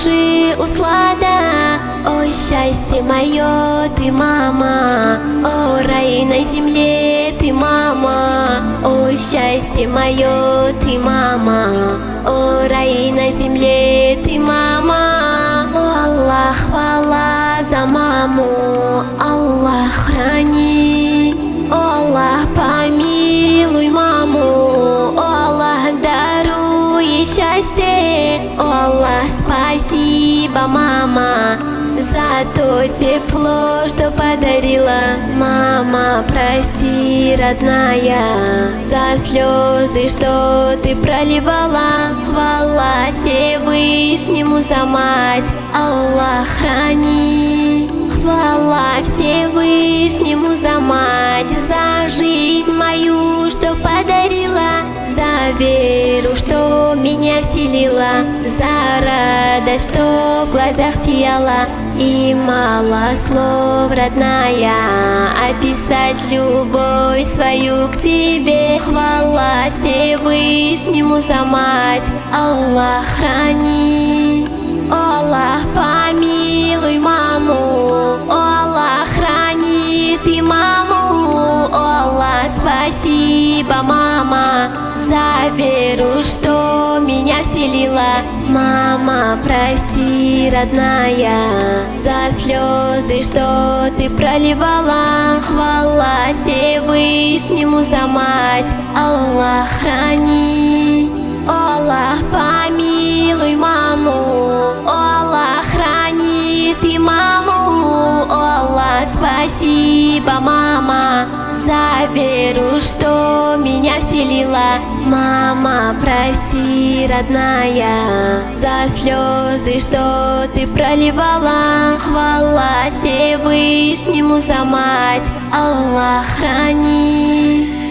души услада. О, счастье мое, ты мама, о, рай на земле, ты мама. О, счастье мое, ты мама, о, рай на земле, ты мама. О, Аллах, хвала за маму, Аллах, храни. О, Аллах, помилуй маму, о, Аллах, даруй счастье. О, Аллах, спасибо, мама, за то тепло, что подарила. Мама, прости, родная, за слезы, что ты проливала. Хвала Всевышнему за мать, Аллах, храни. Хвала Всевышнему за мать, за жизнь мою, что подарила, за веру, что меня вселила, за радость, что в глазах сияла. И мало слов, родная, описать любовь свою к тебе. Хвала Всевышнему за мать, Аллах, храни. О, Аллах, помилуй маму, о, Аллах, храни ты маму. О, Аллах, спасибо, мама, за веру, что меня вселила. Мама, прости, родная, за слезы, что ты проливала. Хвала Всевышнему за мать, Аллах, храни. О, Аллах, помилуй маму, о, Аллах, храни ты маму. О, Аллах, спасибо, мама, за веру, что меня вселила. Мама, прости, родная, за слезы, что ты проливала. Хвала Всевышнему за мать, Аллах, храни.